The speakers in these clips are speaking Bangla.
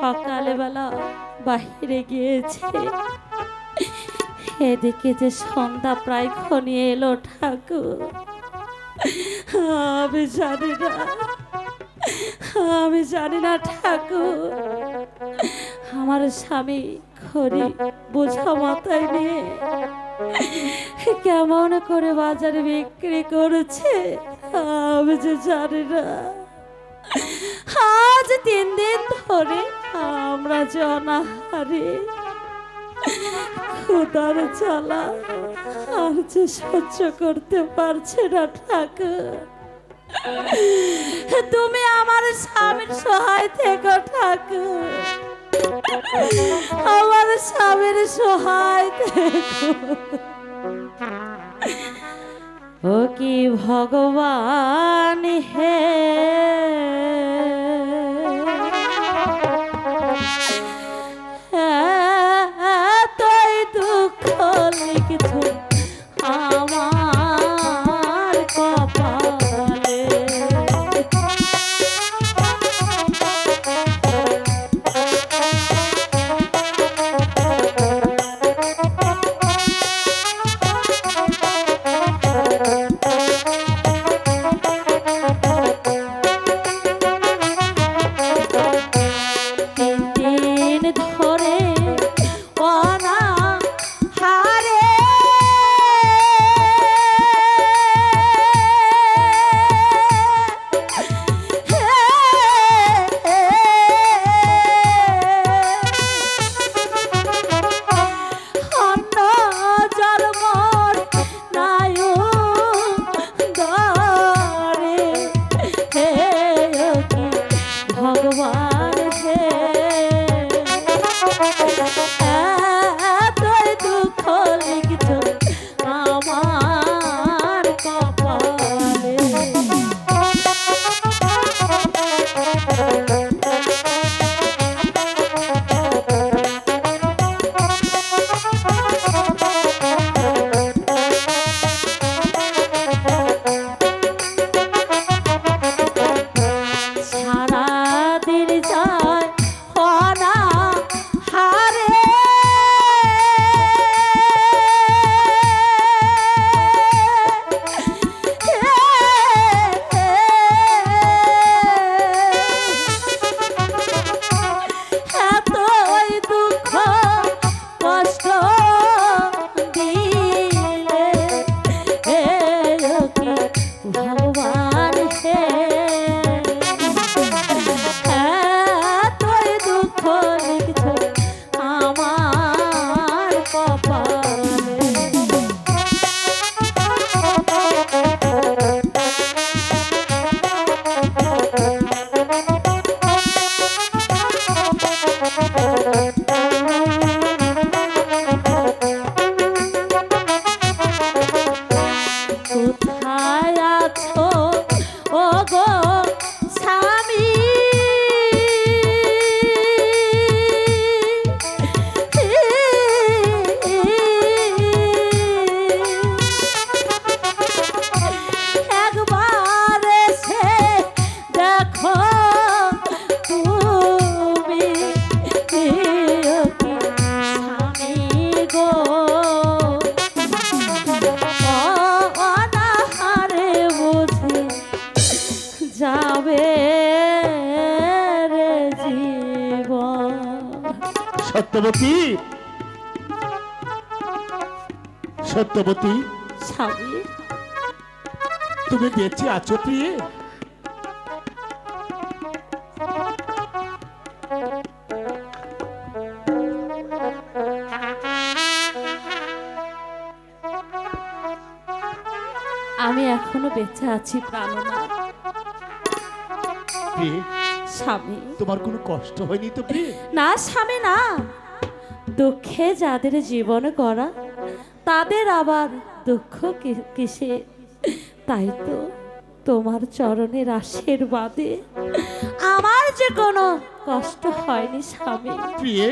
সকালবেলা বাহিরে গিয়েছে, এদিকে যে সন্ধ্যা প্রায় ঘনিয়ে এলো ঠাকুর। আমি জানি না, আমি জানি না ঠাকুর, আমার স্বামী খড়ি বোঝা মাথায় নিয়ে কেমন করে বাজারে বিক্রি করেছে আমি যে জানি না। আজ 3 দিন ধরে আমরা যে অনাহারে, ক্ষুধার জ্বালা আর যে সহ্য করতে পারছে না ঠাকুর, তুমি আমার স্বামীর সহায় থেকো ঠাকুর, আমার স্বামীর সহায় থেকো। ও কি ভগবান হে, এতই দুঃখ লিখছ আমার কপালে। সত্যবতী, সত্যবতী, স্বামী তুমি বেঁচে আছো প্রিয়ে? আমি এখনো বেঁচে আছি প্রাণনাথ। প্রিয়ে, স্বামী তোমার কোনো কষ্ট হয়নি তো প্রিয়ে? না স্বামী না, দুঃখে যাদের জীবন করা তাদের আবার দুঃখ কিসে? তাই তো তোমার চরণের আশীর্বাদে আমার যে কোনো কষ্ট হয়নি স্বামী। প্রিয়ে,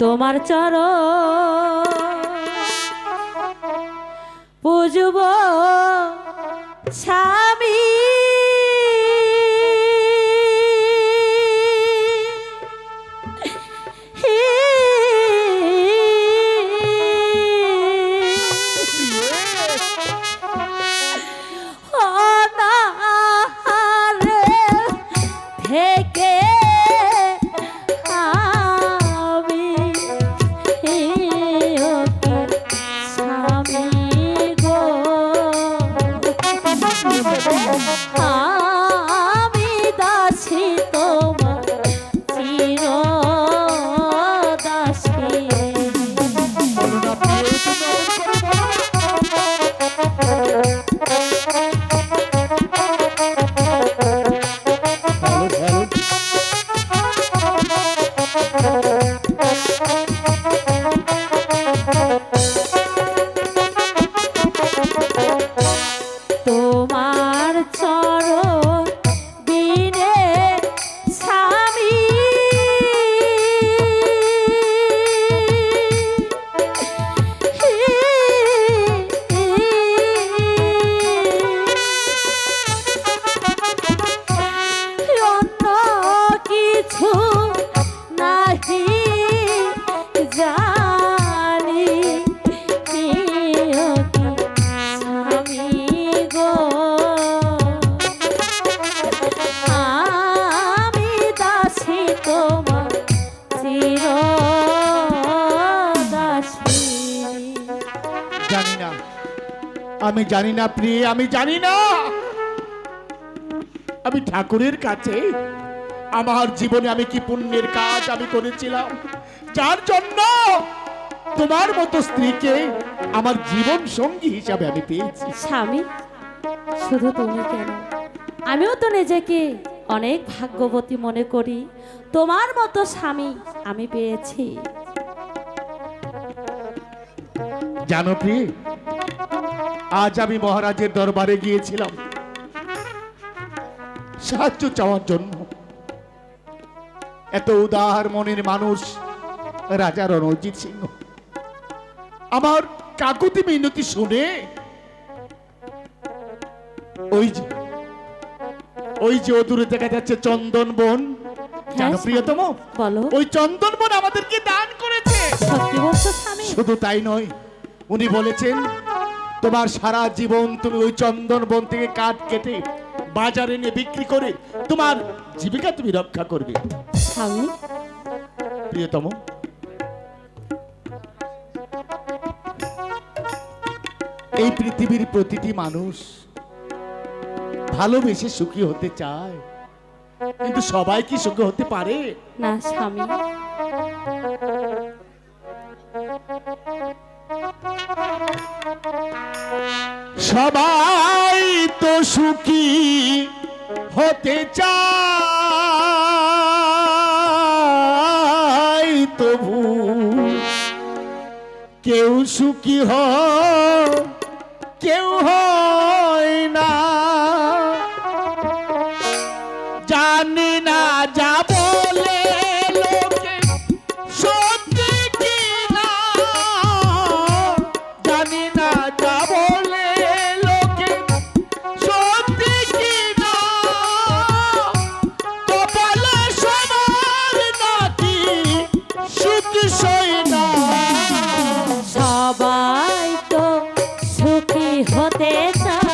তোমার চরণ পুজব স্বামী অনাহারে থেকে আমি ওকে স্বামী গো, আমি দাসী তোমার চির দাসী। বলো, বলো। তোমার চরণ বিনে স্বামী অন্য কিছু নাহি জানি স্বামী গো, আমি দাসী তোমার চির দাসী। জানি না, আমি জানি না প্রিয়ে, আমি জানি না। আমি ঠাকুরের কাছে আমার জীবনে আমি কি পুণ্যের কাজ আমি করেছিলাম, যার জন্য তোমার মতো স্ত্রীকে আমার জীবন সঙ্গী হিসাবে আমি পেয়েছি। স্বামী, শুধু তুমি কেন, আমিও তো নিজেকে অনেক ভাগ্যবতী মনে করি। তোমার মতো স্বামী আমি পেয়েছি। জানো প্রিয়ে, আজ আমি মহারাজের দরবারে গিয়েছিলাম সাহায্য চাওয়ার জন্য। এত উদার মনের মানুষ রাজা রণজিৎ সিংহ আমার কাকুতি মিনতি শুনে ওই যে দূরে দেখা যাচ্ছে চন্দন বন, জানো হ্যাঁ, প্রিয়তম, বলো। ওই চন্দন বন আমাদেরকে দান করেছে। সত্যি বলছো স্বামী? শুধু তাই নয়, উনি বলেছেন তোমার সারা জীবন তুমি ওই চন্দন বন থেকে কাঠ কেটে বাজারে এনে বিক্রি করে তোমার জীবিকা তুমি রক্ষা করবে। স্বামী, প্রিয়তম, এই পৃথিবীর প্রতিটি মানুষ ভালোবেসে সুখী হতে চায়, কিন্তু সবাই কি সুখী হতে পারে? না স্বামী, সবাই তো সুখী হতে চায়, তবু কেউ সুখী হয় কেউ হয় না। জানি না যা বলে লোকে সত্যি কি না, জানি না যা বলে লোকে সত্যি কি না, কপালে সবার নাকি সুখ সই না। সবাই তো সুখী হতে চায়,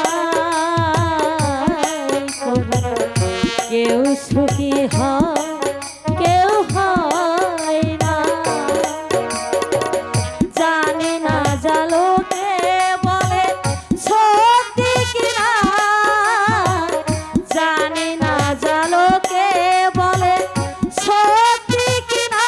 কেউ সুখী হয় কেউ হয় না। জানি না জালোকে বলে সত্যি কিনা, জানি না জালোকে বলে সত্যি কিনা,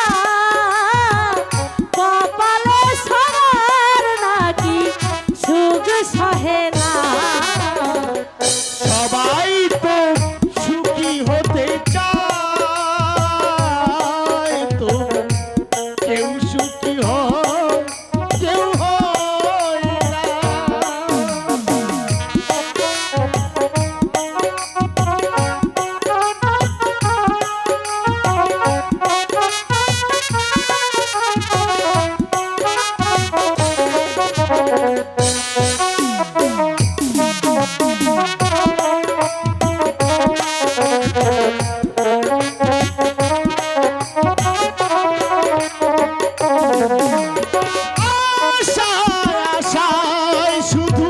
আশায় আশায় শুধু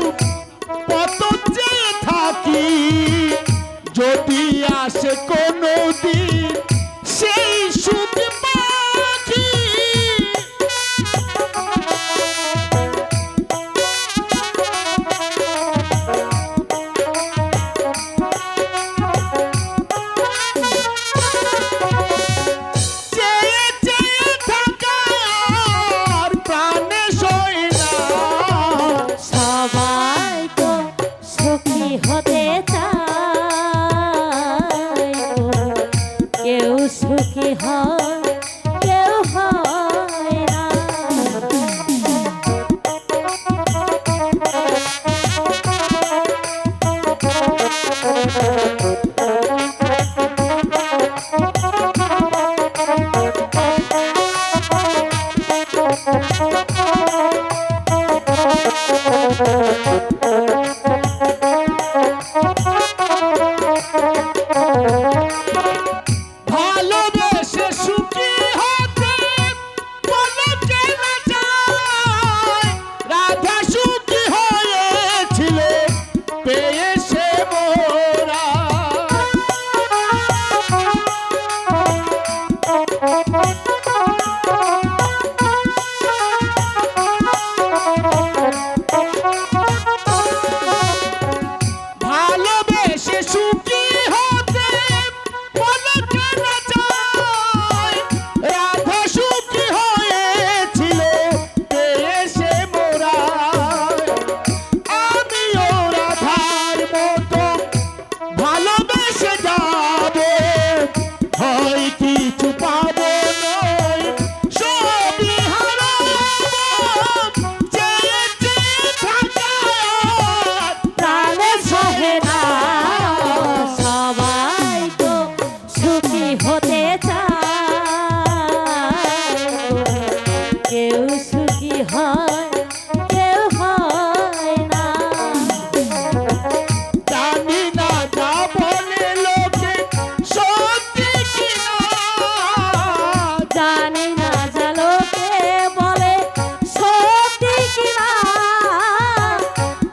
কত চেয়ে থাকি, যদি আসে কোনো দিন সেই সুখ পাখি। চেয়ে চেয়ে থাকা আর প্রাণে সয় না। সবাই তো সুখী হতে চায়, কেউ সুখী হয় কেউ হয় না। ভালোবেসে সুখী হতে বলে চেনা যায়, রাধা সুখী হয়েছিল পেয়ে সে মোরা। ভালোবেসে সুখী হতে বলে চেনা যায়, রাধা সুখী হয়েছিল পেয়ে সে মোরা। আমিও রাধার মতো ভালোবেসে যাব, হয় কিছু পাবো নয় সবই হারাবো। চেয়ে চেয়ে থাকা প্রাণে সহে না, সবাই তো সুখী হতে চায়, কেউ সুখী হয় কেউ হয় না। জানি না যা বলে লোকে সত্যি কিনা, জানি না জালোকে বলে সত্যি কিনা,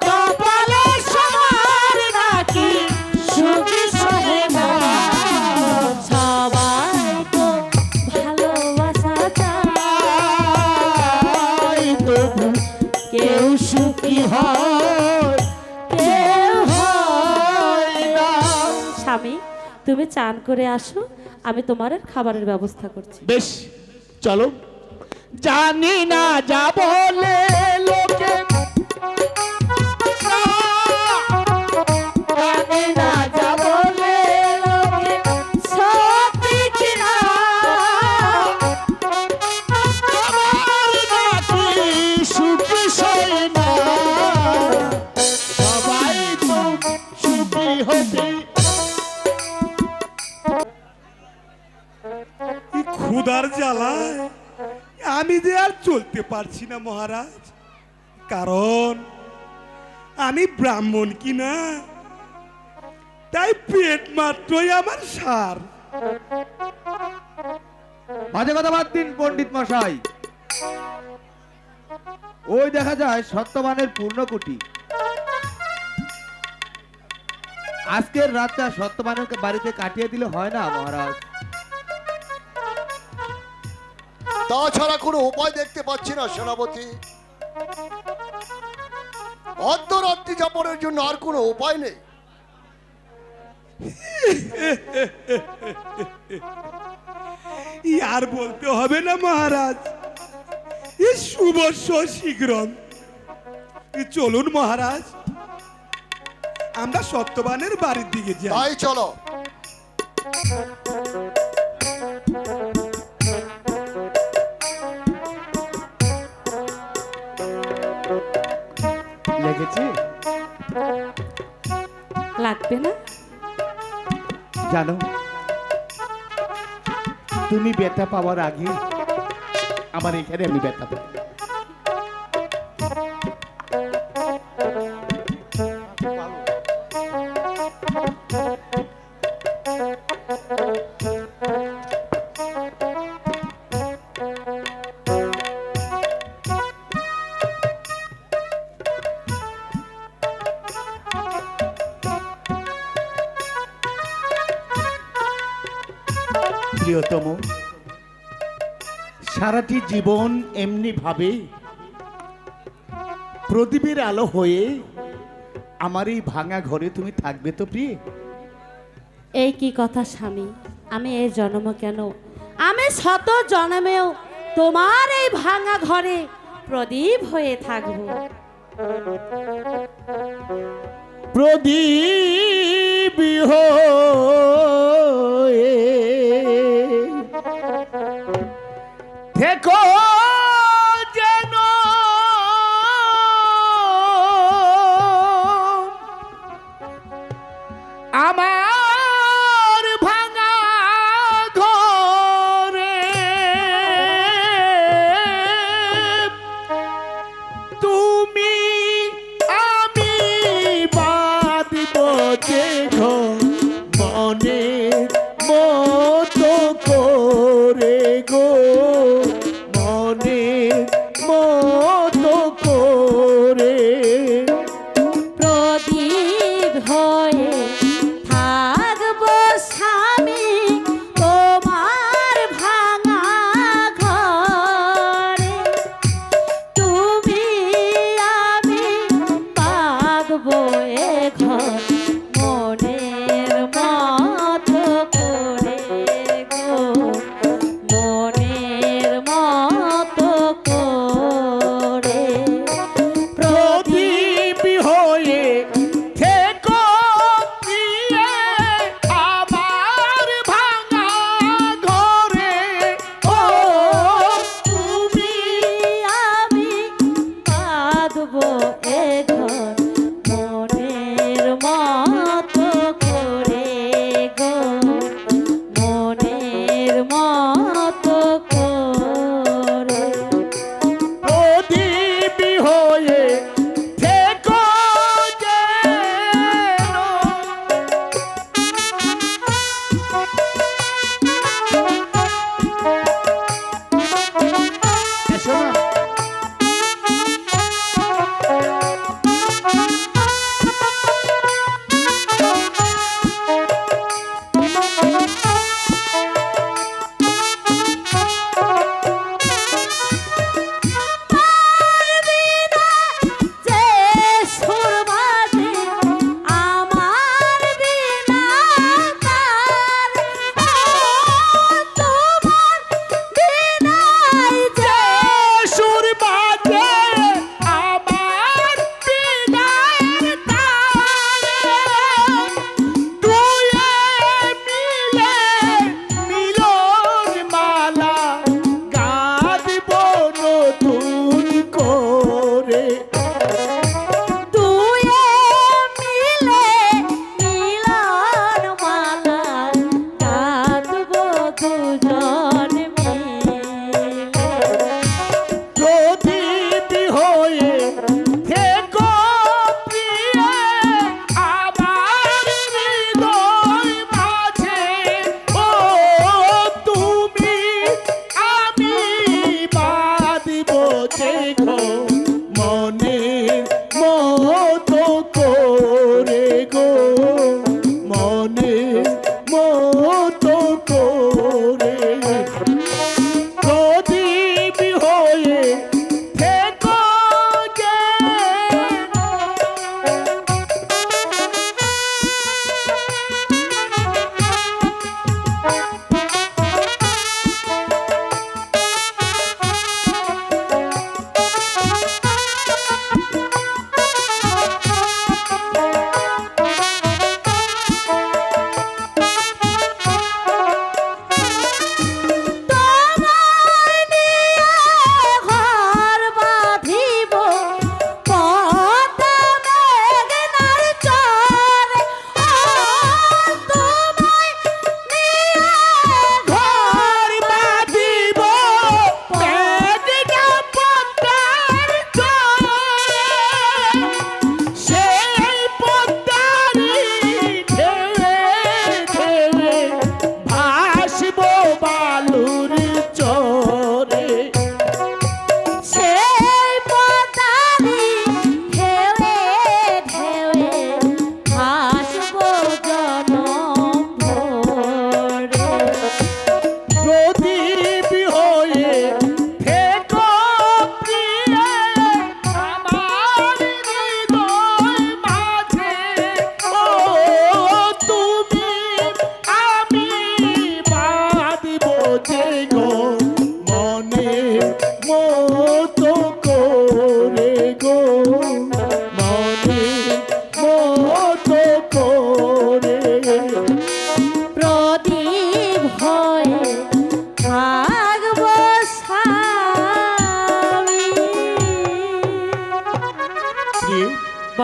কপালে সবার নাকি সুখী সহে না। সবাই তো ভালোবাসা চায়, তবু কেউ সুখী হয় কেউ হয় হয় না। স্বামী, তুমি চান করে আসো, আমি তোমার খাবারের ব্যবস্থা করছি। বেশ, চলো। জানি না যা বলে লোকে, জানি না যা বলে লোকে সত্যি কিনা, আমার নাকি সুখী সয় না। সবাই তো সুখী হতে। এই ক্ষুধার জ্বালায় আমি যে আর চলতে পারছি না মহারাজ, কারণ আমি ব্রাহ্মণ কিনা, তাই পেট মাত্রই আমার সার। মাঝে কথা বাদ দিন পণ্ডিত মশাই, ওই দেখা যায় সত্যবানের পূর্ণকুটি। আজকের রাতটা সত্যবানের বাড়িতে কাটিয়ে দিলে হয় না মহারাজ? তাছাড়া কোনো উপায় দেখতে পাচ্ছি না সেনাপতি। অর্ধরাত্রি যাপনের জন্য আর কোনো উপায় নেই। আর বলতে হবে না মহারাজ, এই শুভস্য শীঘ্রম। চলুন মহারাজ, আমরা সত্যবানের বাড়ির দিকে যাই। তাই চলো। লেগেছে? লাগবে না? জানো, তুমি ব্যথা পাওয়ার আগে আমার এখানে আমি ব্যথা পাই। প্রিয়তম, সারাটি জীবন এমনি ভাবে প্রদীপের আলো হয়ে আমার এই ভাঙা ঘরে তুমি থাকবে তো প্রিয়ে? এই কি কথা স্বামী, আমি এই জন্ম কেন, আমি শত জন্মেও তোমার এই ভাঙা ঘরে প্রদীপ হয়ে থাকবো। প্রদীপ হয়ে থেকো যেন আমার ভাঙা ঘরে, তুমি আমি বাঁধব যে ঘর মনের মতো করে গো, মনের মতো করে। প্রদীপ হয়ে থাকবো স্বামী তোমার ভাঙা ঘরে, তুমি আমি বাঁধবো এ ঘর মনের মতো করে গো, মনের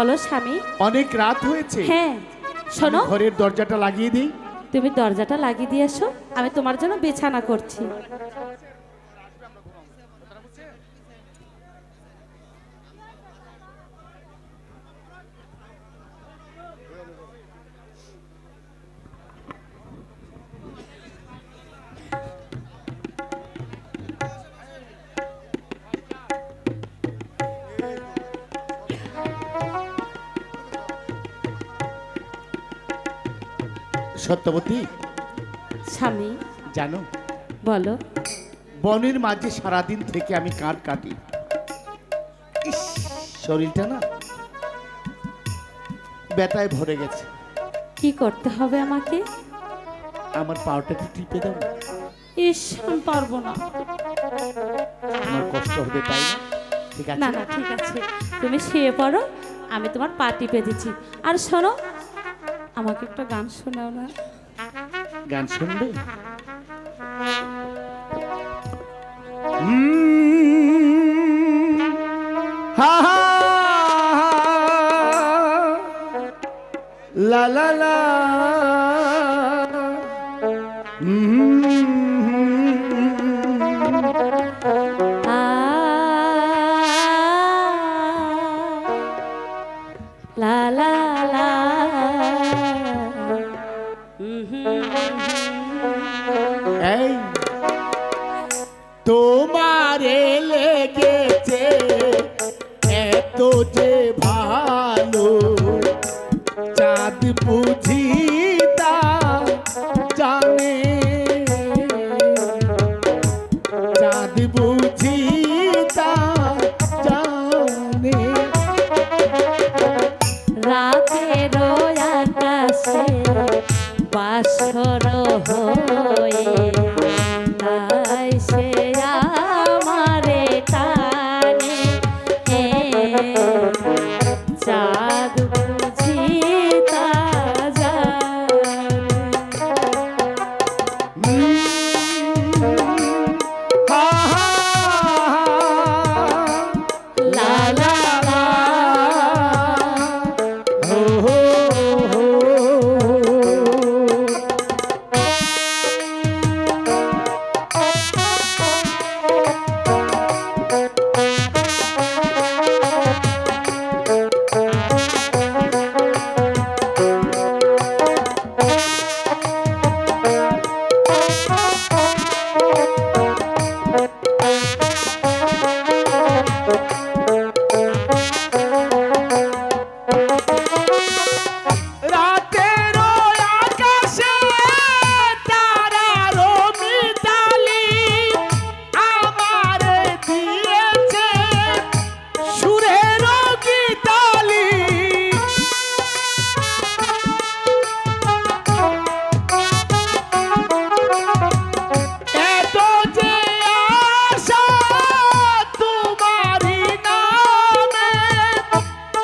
বলো স্বামী। অনেক রাত হয়েছে, হ্যাঁ শোনো, ঘরের দরজাটা লাগিয়ে দিই। তুমি দরজাটা লাগিয়ে দিয়ে এসো, আমি তোমার জন্য বিছানা করছি। সত্যবতী, স্বামী জানো বলো। বনের মাঝে সারাদিন থেকে আমি কাঠ কাটি, ইস, শরীরটা না ব্যথায় ভরে গেছে। কি করতে হবে আমাকে? আমার পাওটা একটু টিপে দাও না? ইস, আমি পারবো না। আমার কষ্ট হবে তাই না? ঠিক না আছে, না ঠিক আছে, তুমি শুয়ে পড়ো, আমি তোমার পা টিপে দিচ্ছি। আর শোনো, আমাকে একটা গান শোনাও না। গান শুনবে? হা হা লা লা লা আ, লা লা লা, এই তোমারে লেগেছে এত যে ভালো, চাঁদ বুঝি তা জানে, চাঁদ বুঝি তা জানে। রাতের আকাশে বাসর হয়ে তাই সে আমারে টানে, চাঁদ বুঝি তা জানে। হা হা লা লা লা, হো হো হো। রাতের আকাশে তারার মিতালি আমারে দিয়েছে সুরের গীতালি, এত যে আশা তোমারি নামে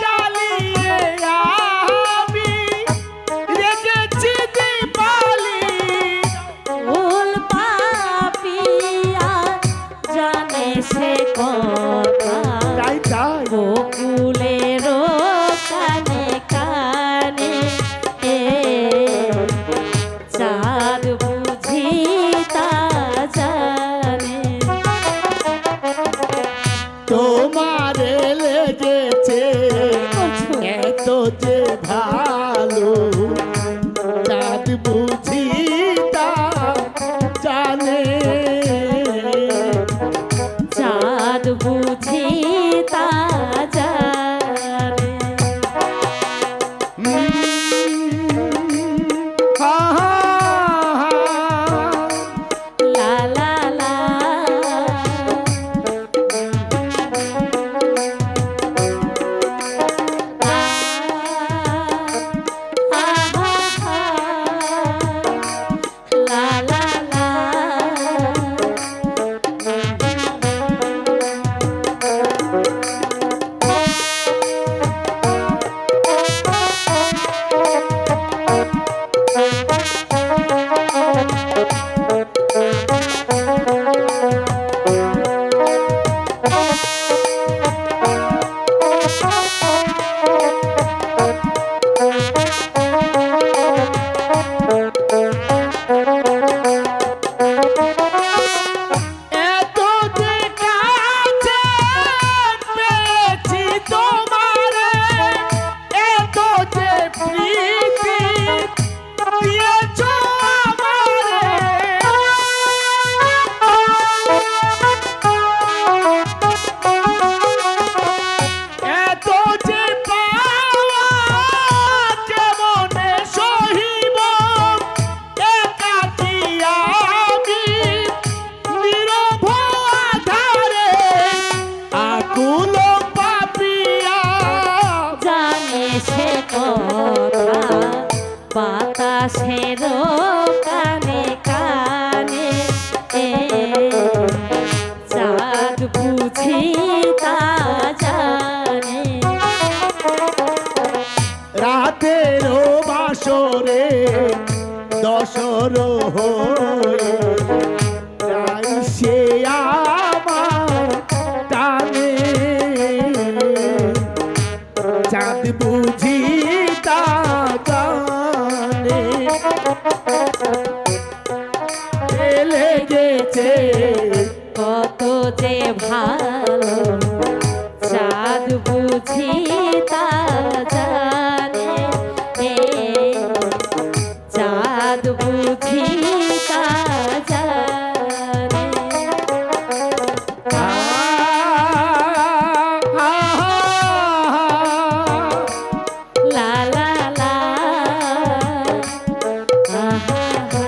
জ্বালিয়ে আমি রেখেছি দীপালি। ফুল পাপিয়া জানে সে কথা, তাই তাই বকুলের কানে কানে, চাঁদ বুঝি তা জানে। তোমারে লেগেছে এত যে ভালো, চাঁদ বুঝি তা জানে, চাঁদ বুঝি তা জানে। হা হা লা লা লা, আ, আ, আ, লা লা লা। অবসর হয়ে তাই সে আমার টানে চাঁদ বুঝি তা জানে লেগেছে কত যে ভালো চাঁদ বুঝি তা জানে, চাঁদ বুঝি তা জানে। লা লা লা আহা হা।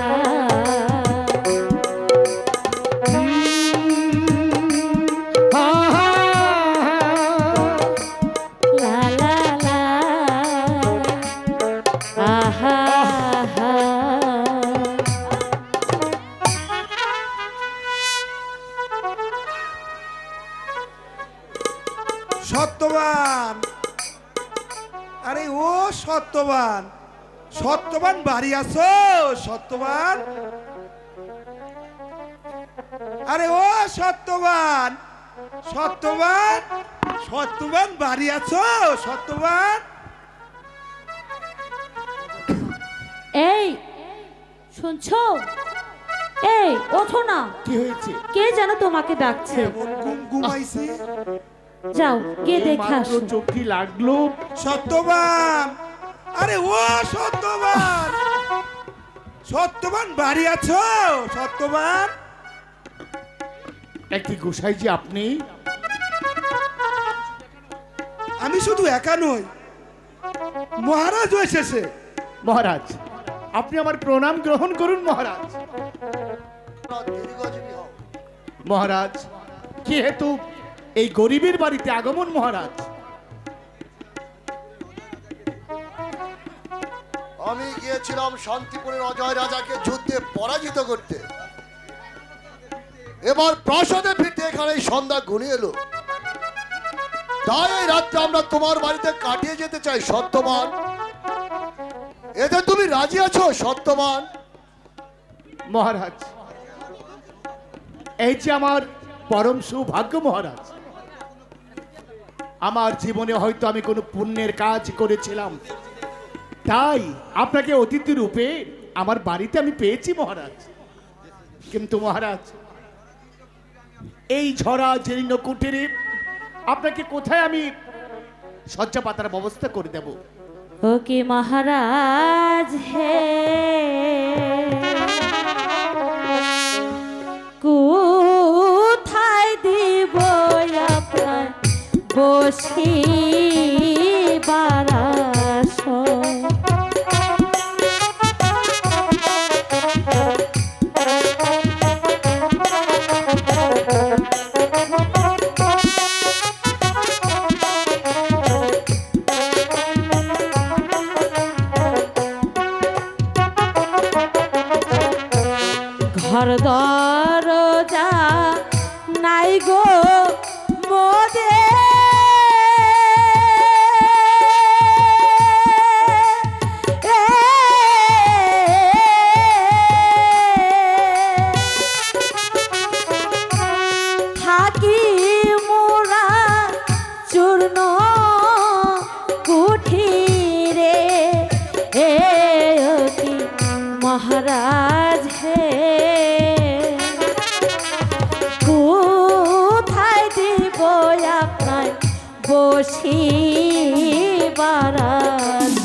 লা লা লা আহা হা। সত্যবান, আরে ও সত্যবান, সত্যবান বাড়ি আছো? সত্যবান, আরে ও সত্যবান, সত্যবান, সত্যবান বাড়ি আছো? সত্যবান, এই শুনছো? এই ওঠো না, কি হয়েছে? কে যেন তোমাকে ডাকছে। এমন ঘুমাইছে। যাও গিয়ে দেখে মাত্র আসো। চোখটি লাগলো। সত্যবান, আরে ও সত্যবান, সত্যবান বাড়ি আছো? সত্যবান, একটি গোসাই যে আপনি? আমি শুধু একা নই, মহারাজ এসেছে। মহারাজ, আপনি আমার প্রণাম গ্রহণ করুন মহারাজ। দীর্ঘজীবী হও। মহারাজ, কি হেতু এই গরিবের বাড়িতে আগমন মহারাজ? আমি গিয়েছিলাম শান্তিপুরের অজয় রাজাকে যুদ্ধে পরাজিত করতে। এবার প্রাসাদে ফিরতে এখানে সন্ধ্যা ঘনিয়ে এলো, তাই এই রাত্রে আমরা তোমার বাড়িতে কাটিয়ে যেতে চাই। সত্যবান, এতে তুমি রাজি আছো? সত্যবান, মহারাজ, এই যে আমার পরম সৌভাগ্য মহারাজ। আমার জীবনে হয়তো আমি কোনো পুণ্যের কাজ করেছিলাম, তাই আপনাকে অতিথি রূপে আমার বাড়িতে আমি পেয়েছি মহারাজ। কিন্তু মহারাজ, এই ঝরা জীর্ণ কুটিরে আপনাকে কোথায় আমি শয্যা পাতার ব্যবস্থা করে দেব? ও কি মহারাজ হে, কোথায় দিব আপনার বসি বারাস? ঘর দরজা নাই গো মোদে, থাকি মোরা চূর্ণ কুঠিরে। অতি মহারাজ হে, কোথায় দিব আপনার বসি বারাস?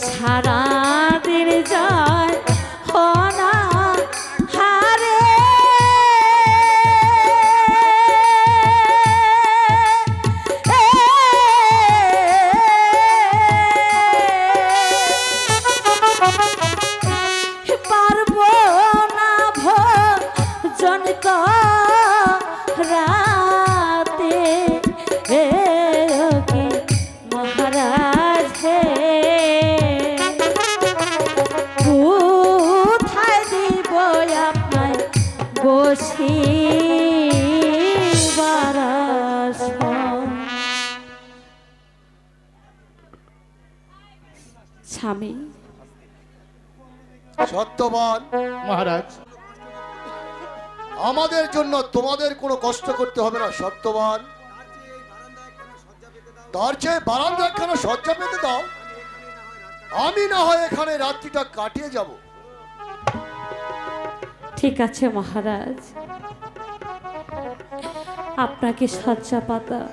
সারা দিন যায় হনা হারে, বসিবার আসন। স্বামী, সত্যবান, মহারাজ, আমাদের জন্য তোমাদের কোনো কষ্ট করতে হবে না সত্যবান। তার চেয়ে বারান্দা একখানা শয্যা পেতে দাও, আমি না হয় এখানে রাত্রিটা কাটিয়ে যাব। ঠিক আছে মহারাজ, আপনাকে শয্যা পাতা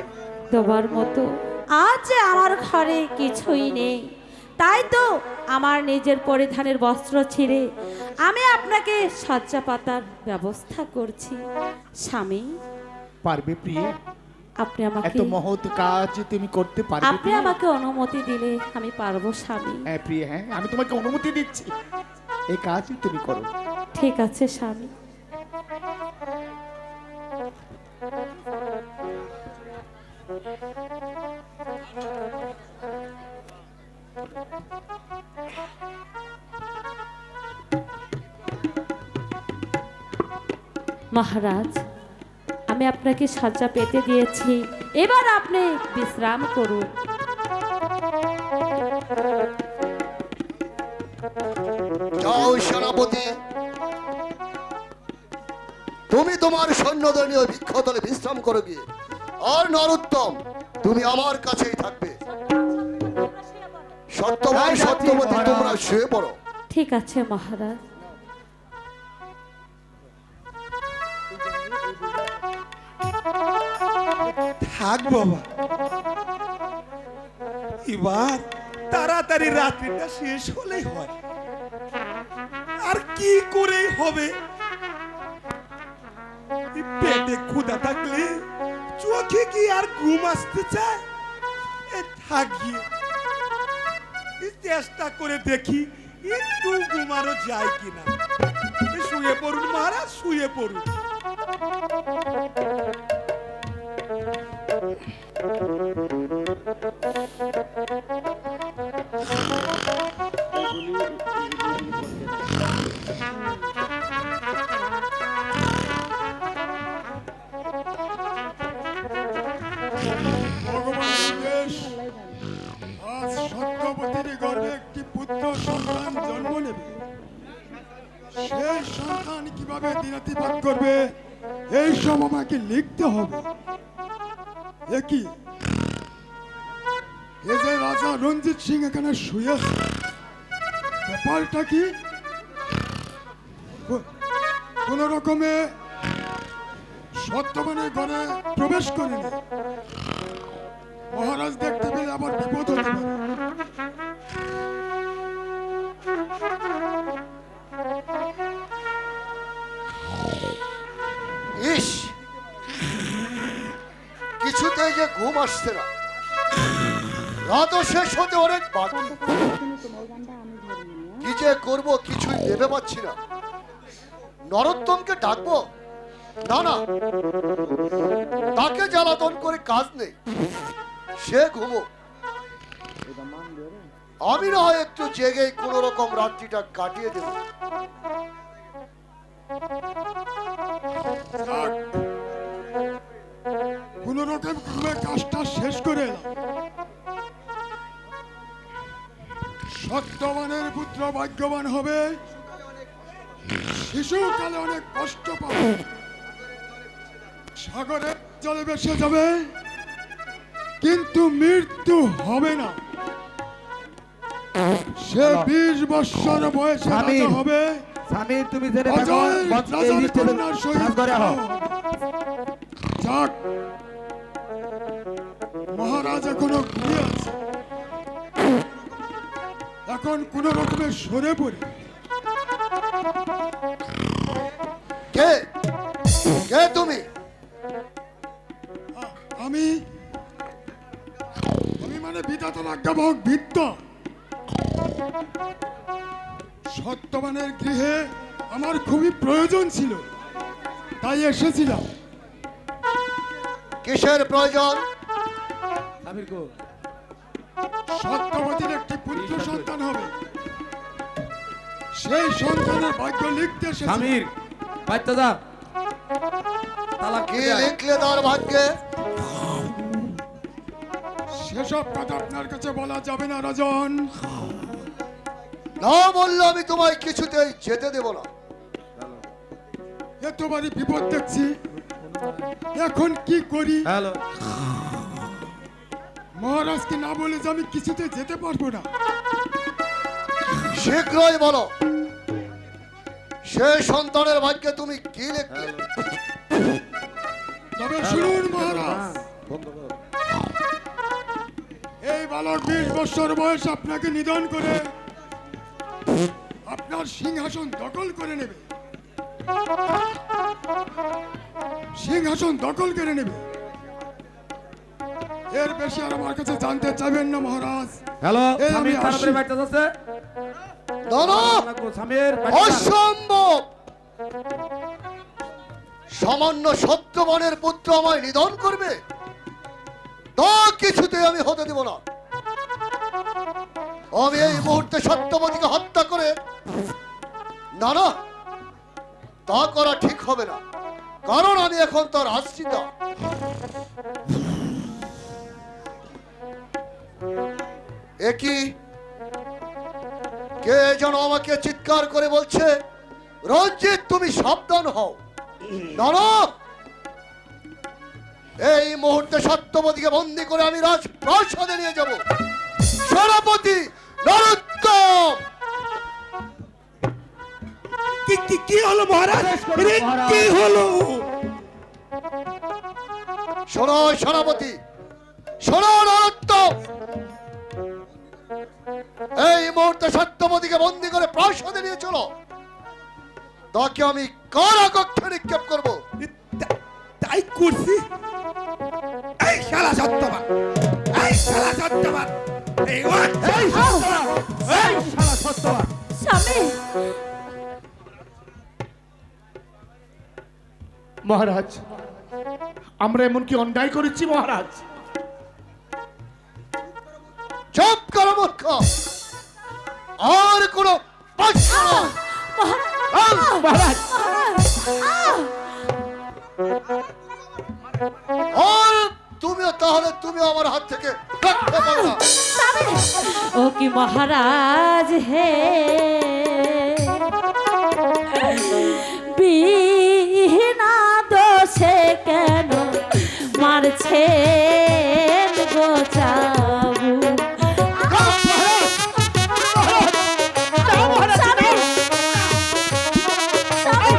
দেবার মতো আজ যে আমার ঘরে কিছুই নেই, তাই তো আমার নিজের পরিধানের বস্ত্র ছিঁড়ে আমি আপনাকে শয্যা পাতার ব্যবস্থা করছি। স্বামী, পারবে প্রিয়ে? আপনি আমাকে এত মহৎ কাজ তুমি করতে পারবে আপনি প্রিয়ে? আমাকে অনুমতি দিলে আমি পারবো স্বামী। হ্যাঁ প্রিয়ে, হ্যাঁ আমি তোমাকে অনুমতি দিচ্ছি, এই কাজ তুমি করো। ঠিক আছে স্বামী। মহারাজ, আমি আপনাকে শয্যা পেতে দিয়েছি, এবার আপনি বিশ্রাম করুন। যাও সেনাপতি, তুমি তোমার সৈন্যদের নিয়ে বৃক্ষতলে বিশ্রাম করো গিয়ে। আর নরোত্তম, তুমি আমার কাছেই থাকবে। সত্যবান, সত্যবতী, তোমরা শুয়ে পড়ো। ঠিক আছে মহারাজ। থাক বাবা, এবার তাড়াতাড়ি রাত্রিটা শেষ হলেই হয়। আর কি করে হবে? এই পেটে ক্ষুধা থাকলে চোখে কি আর ঘুম আসতে চায়? থাক গিয়ে চেষ্টা করে দেখি একটু ঘুমানো যায় কিনা। শুয়ে পড়ুন মহারাজ, শুয়ে পড়ুন। আজ সত্যবতীর গর্ভে একটি পুত্র সন্তান জন্ম নেবে। সেই সন্তান কিভাবে দিনাতিপাত করবে এই সব আমাকে লিখতে হবে। একই এ যে রাজা রঞ্জিত সিং এখানে শুয়ে আছে, ব্যাপারটা কি? কোন রকমে সত্যবানের ঘরে প্রবেশ করেনি। মহারাজ দেখতে পেলে আবার বিপদ হতে পারে। ইস, কিছুতেই যে ঘুম আসছে না। রাতও শেষ হতে অনেক বাকি। কি যে করবো কিছুই ভেবে পাচ্ছি না। নরোত্তমকে ডাকবো? না না, তাকে জ্বালাতন করে কাজ নেই, সে ঘুমো। আমি না হয় একটু জেগে কোন রকম রাত্রিটা কাটিয়ে দেব। কোন রকম কাজটা শেষ করে এলাম। সত্যবানের পুত্র ভাগ্যবান হবে, শিশুকালে অনেক কষ্ট পাবে, সাগরে জলে ভেসে যাবে, কিন্তু মৃত্যু হবে না। সে 20 বৎসর বয়সে রাজা হবে। স্বামী, তুমি জেনে থাকো, অজয় বৎস- এই রাজার নিত্যে কন্যার সহিত রাজঘরে হও। যাক, মহারাজ এখনো ঘুমিয়ে আছে। এখন কোন রকমের সরে পড়ে। কে কে তুমি? আমি মানে বিধাতার আজ্ঞাবহক ভৃত্য। সত্যবানের গৃহে আমার খুবই প্রয়োজন ছিল, তাই এসেছিলাম। কিসের প্রয়োজন? স্বামীর গো, সত্যবতীর একটি পুত্র সন্তান হবে, সেই সন্তানের ভাগ্য লিখতে এসেছিলাম। স্বামীর বাচ্চাদা, কি লিখলে তার ভাগ্যে? সেসব কথা আপনার কাছে বলা যাবে না রাজন। না বললে আমি তোমায় কিছুতেই যেতে দেব না। এতবারই বিপদ দেখছি, এখন কি করি? হ্যালো, মহারাজকে না বলে যে আমি কিছুতে যেতে পারবো না। শীঘ্রই বলো, সে সন্তানের ভাগ্যে তুমি কি লিখলে? তবে শুনুন মহারাজ, এই বালক 20 বছর বয়স আপনাকে নিধন করে আপনার সিংহাসন দখল করে নেবে, সিংহাসন দখল করে নেবে। এর বেশি আর আমার কাছে জানতে চাইবেন না মহারাজ। হ্যালো, এই আমি সামির আসি। তাড়াতাড়ি বাড়িতে যাচ্ছে। না না, সামির অসম্ভব! সামান্য সত্যবানের পুত্র আমায় নিধন করবে? তা কিছুতে আমি হতে দেব না। আমি এই মুহূর্তে সত্যবতীকে হত্যা করে, না না, তা করা ঠিক হবে না, কারণ আমি এখন তার আশ্রিতা। একই কে যেন আমাকে চিৎকার করে বলছে, রঞ্জিত তুমি সাবধান হও। না না, এই মুহূর্তে সত্যবতীকে বন্দি করে আমি রাজপ্রাসাদে নিয়ে যাব। সেনাপতি নরোত্তম! কি হলো মহারাজ? আরে, কি হলো? শোনো সেনাপতি, শোনো নরোত্তম, এই মুহূর্তে সত্যবতীকে বন্দি করে প্রাসাদে নিয়ে চলো। তাকে আমি কারাকক্ষে নিক্ষেপ করবো। তাই করছি। এই শালা সত্যবান, এই শালা সত্যবান, এই সত্যবান। স্বামী, মহারাজ, আমরা এমন কি অন্যায় করেছি মহারাজ? চুপ করো মূর্খ, আর কোনো প্রশ্ন নয়। মহারাজ, আর তুমিও তাহলে তুমিও আমার হাত থেকে রক্ষা পাবে না। ও কি মহারাজ হে, বিনা দোষে কেন মারছেন গো চাবু? স্বামী,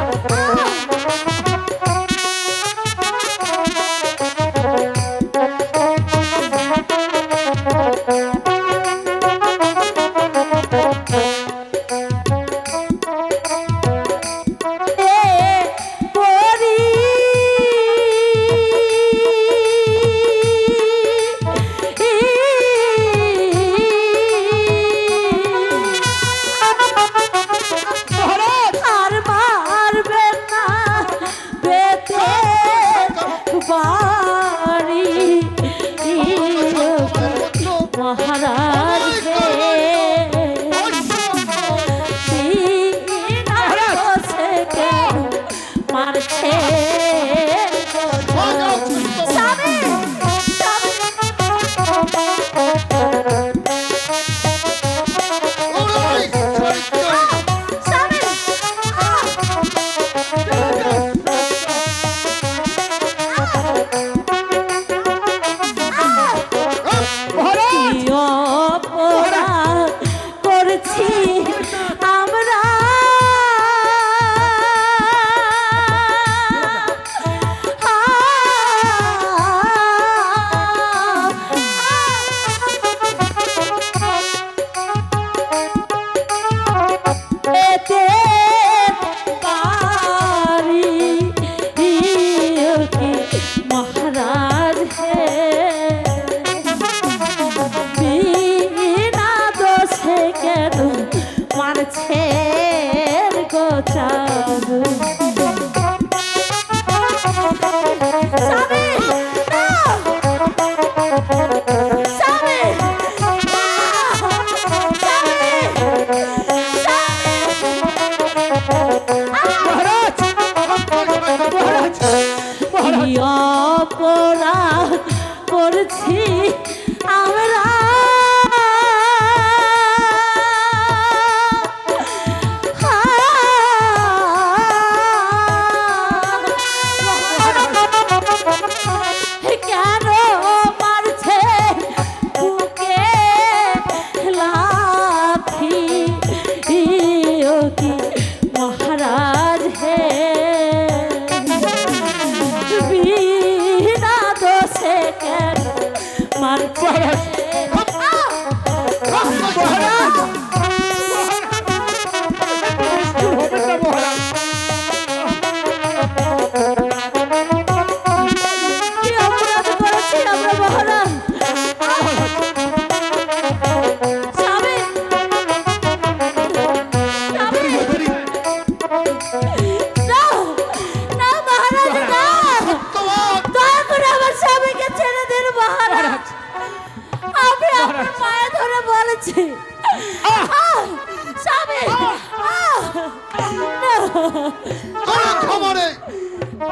কোনো ক্ষমা নেই।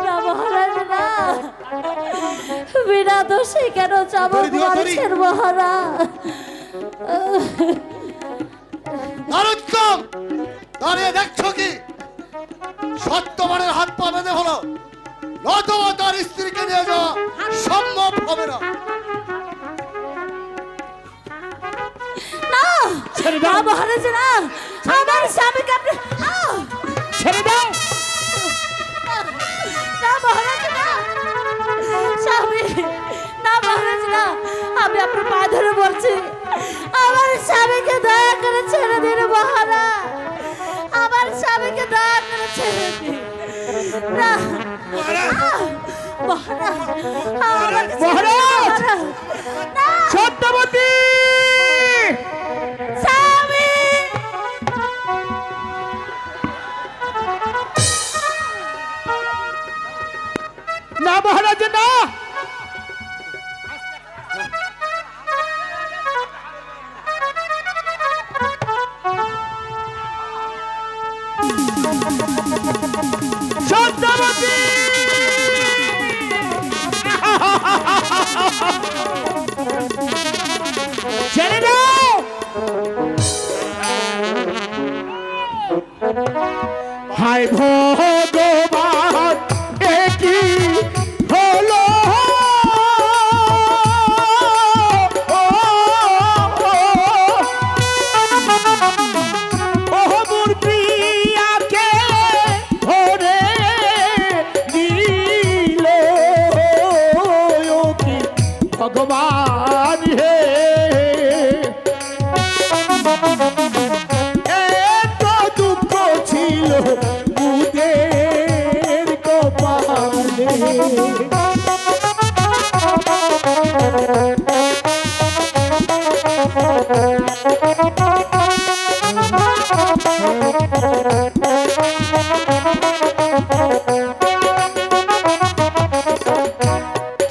না মহারাজ না, বিনা দোষে কেন চাবুক মারছেন মহারাজ? নারোত্তম, দাঁড়িয়ে দেখছো কি? সত্যবানের হাত পা বেঁধে হলো, নয়তোবা তার স্ত্রীকে নিয়ে যাওয়া সম্ভব হবে না। না ছেড়ে না দাও। মহারাজ না, আমার স্বামীকে আপনি ছেড়ে দাও। না মহারাজ না, স্বামী না মহারাজ না, আমি আপনার পা ধরে বলছি, আমার স্বামীকে দয়া করে ছেড়ে দিন মহারাজ, আমার স্বামীকে দয়া করে ছেড়ে দিন। না মহারাজ, আমাকে ছেড়ে দিন, মহারাজ! মহারাজ। না সত্যবতী! স্বামী, না মহারাজ না। সত্যবতী! ছেড়ে দাও। হায় ভগবান, এ কি হলো? ওহ মোর প্রিয়াকে ধরে দিল, ও কি ভগবান হে! এত দুঃখ ছিল মুদের কপালে।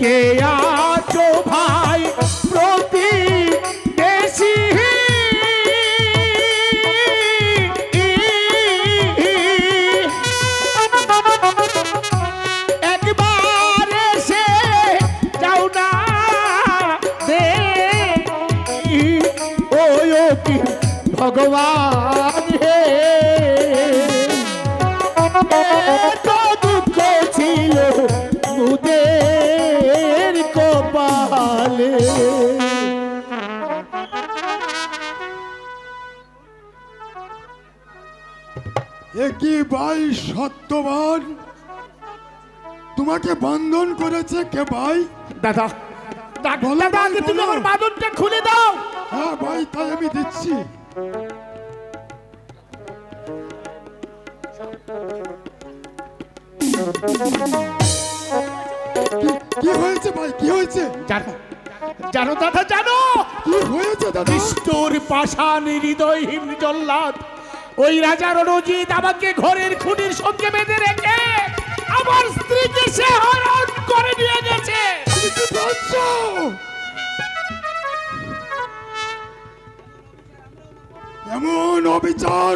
কে আছো ভাই প্রতিবেশী? একবার এসে যাও না দেখি, ওই ও কি ভগবান হে! এত দুঃখ ছিল মুদের কপালে। একই ভাই সত্যবান তোমাকে বন্ধন করেছে কে ভাই? দাদা বলো দাদা, ভাই, আগে তুমি বলো। আমার বাঁধনটা খুলে দাও। হ্যাঁ ভাই, তাই আমি দিচ্ছি। কি হয়েছে ভাই, কি হয়েছে? জানো জানো দাদা, জানো কি হয়েছে দাদা? নিষ্ঠুর পাষাণ হৃদয়হীন জল্লাদ ওই রাজা রণজিৎ আমাকে ঘরের খুঁটির সঙ্গে বেঁধে রেখে আমার স্ত্রীকে সে হরণ করে নিয়ে গেছে। তুমি কি বলছো? এমন অবিচার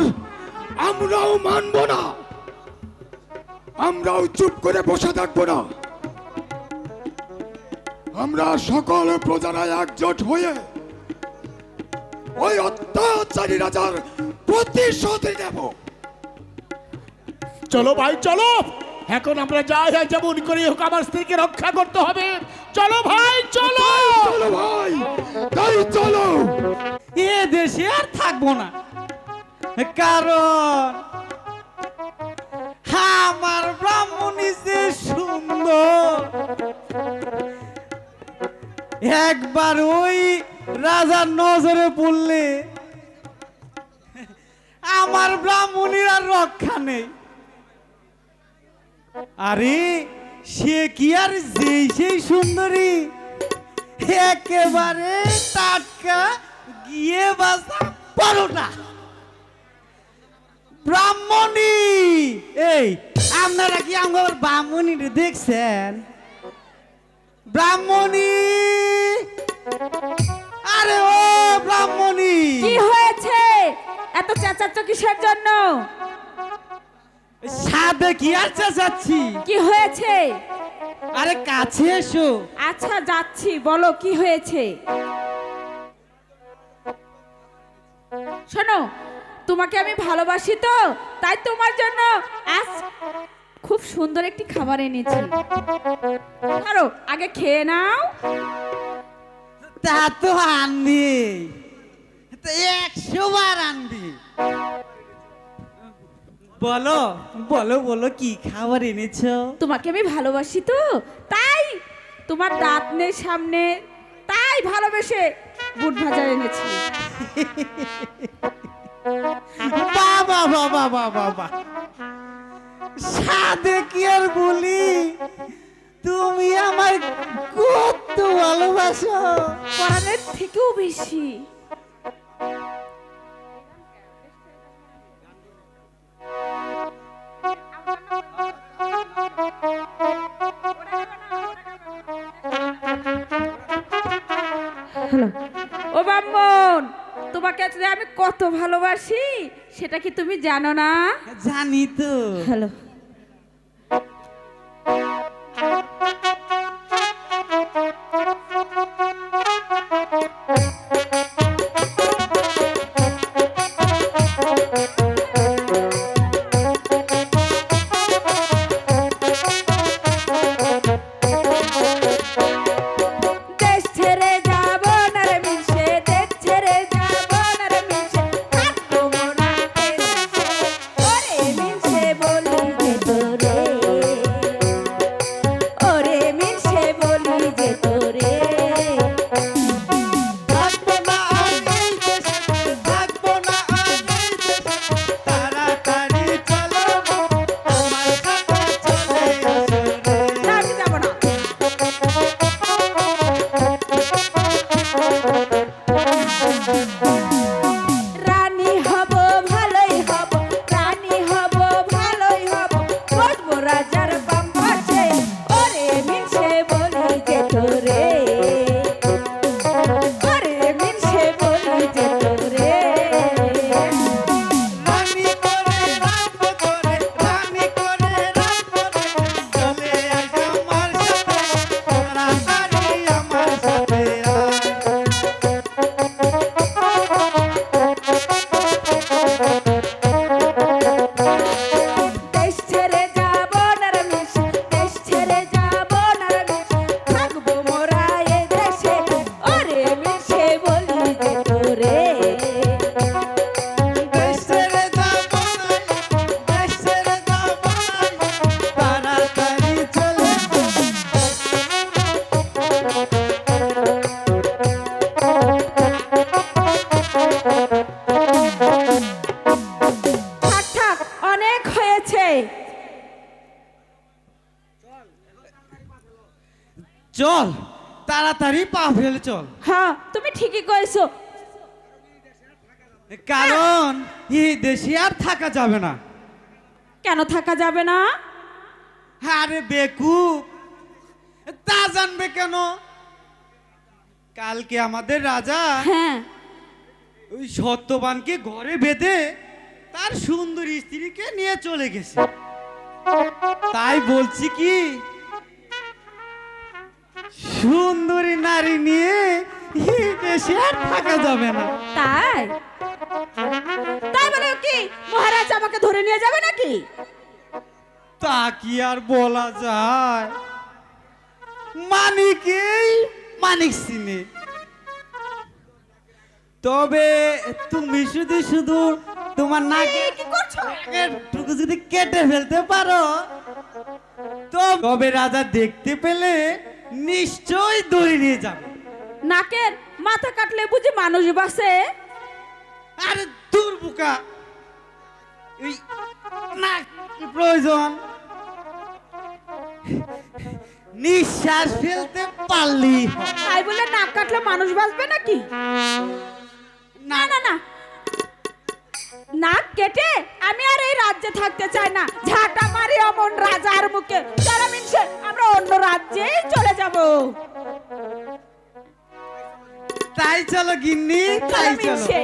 আমরাও মানব না, আমরাও চুপ করে বসে থাকবো না। আমরা সকল প্রজারা একজোট হয়ে ওই অত্যাচারী রাজার প্রতিশোধ নেব। চলো ভাই চলো, এখন আমরা যাই, যেমন করে হোক আমার স্ত্রীকে রক্ষা করতে হবে। চলো ভাই চলো। চলো ভাই, তাই চলো। এ দেশে আর থাকবো না, কারণ আমার ব্রাহ্মণী যে সুন্দর, একবার ওই রাজার নজরে পড়লে আমার ব্রাহ্মণীর আর রক্ষা নেই। আরে সে কি আর যেই সেই সুন্দরী, একেবারে টাটকা, গিয়ে বাসা পরোটা ব্রাহ্মণী। এই আপনারা কি আমার ব্রাহ্মণী দেখছেন? ব্রাহ্মণী, আরে ও ব্রাহ্মণী, কি হয়েছে? এত চেঁচাচ্ছ কিসের জন্য? সাদে কি আর চেঁচাচ্ছি? কি হয়েছে? আরে কাছে এসো। আচ্ছা যাচ্ছি, বলো কি হয়েছে। শোনো, তোমাকে আমি ভালোবাসি তো, তাই তোমার জন্য আজ খুব সুন্দর একটি খাবার এনেছি। ধরো, আগে খেয়ে নাও। তা তো আনবি, 100 বার আনবি। বলো বলো বলো, কি খাবার এনেছো? তোমাকে আমি ভালোবাসি তো, তাই তোমার দাঁত নেই সামনে, তাই ভালোবেসে বুট ভাজা এনেছি। বাবা বাবা বাবা বাবা, সাদে কি আর বলি, তুমি আমার কত ভালোবাসো। পরাণের থেকেও বেশি। হ্যালো, ও ব্রাহ্মণ, তোমাকে যে আমি কত ভালোবাসি সেটা কি তুমি জানো না? জানি তো। হ্যালো, দেশ ছেড়ে যাব না রে মিশে, দেশ ছেড়ে যাব না রে মিশে, থাকবো মোরা এদেশে। ওরে মিশে বলি যে তোরে, ওরে মিশে বলি যে তোরে। থাকবো না আর এই দেশে, থাকবো না আর এই দেশে, তাড়াতাড়ি চলো আমার সাথে চলে এসো রে। না, আমি যাব না। রানী হব ভালোই হব, রানী হব ভালোই হব, বসবো রাজার বাম পাশে। ওরে মিশে বলি যে তোরে, ওরে মিশে বলি যে তোরে। রানী করে রাখবো তোরে, রানী করে রাখবো রে, চলে আয় আমার সাথে, তাড়াতাড়ি আমার সাথে আয়। দেশ ছেড়ে যাব না রে মিশে, দেশ ছেড়ে যাব না রে মিশে, থাকবো মোরা এ দেশে। ওরে মিশে বলি যে তোরে, দেশ ছেড়ে যাবো না, দেশ ছেড়ে যাবো না, তাড়াতাড়ি চলে থাক থাক, অনেক হয়েছে। চল, তাড়াতাড়ি পা ফেলে চল, হ্যাঁ, তুমি ঠিকই কইছো। কারণ এই দেশে আর থাকা যাবে না। কেন থাকা যাবে না? আরে বেকুব, তা জানবে কেন? কালকে আমাদের রাজা হ্যাঁ, ওই সত্যবানকে ঘরে বেঁধে তার সুন্দর স্ত্রীকে নিয়ে চলে গেছে। তাই বলছি কি, সুন্দরী নারী নিয়ে এই দেশে আর থাকা যাবে না। তাই তাই বলে কি মহারাজ আমাকে ধরে নিয়ে যাবে নাকি? তা কি আর বলা যায়, মানিকেই মানিক চিনে। তবে তুমি শুধু শুধু তোমার নাকের কি করছো? টুকু যদি কেটে ফেলতে পারো, তো তবে রাজা দেখতে পেলে নিশ্চয়ই দড়ি নিয়ে যাবে। নাকের মাথা কাটলে বুঝি মানুষ বাসে? আরে দূর বুকা, এই নাক কি প্রয়োজন? নিঃশ্বাস ফেলতে পারলি হয়। তাই বলে নাক কাটলে মানুষ বাঁচবে নাকি? না না না, নাক কেটে আমি আর এই রাজ্যে থাকতে চাই না। ঝাঁটা মারি অমন রাজার মুখে, যারা মিনছে আমরা অন্য রাজ্যে চলে যাব। তাই চলো গিন্নি, তাই চলো। মিনছে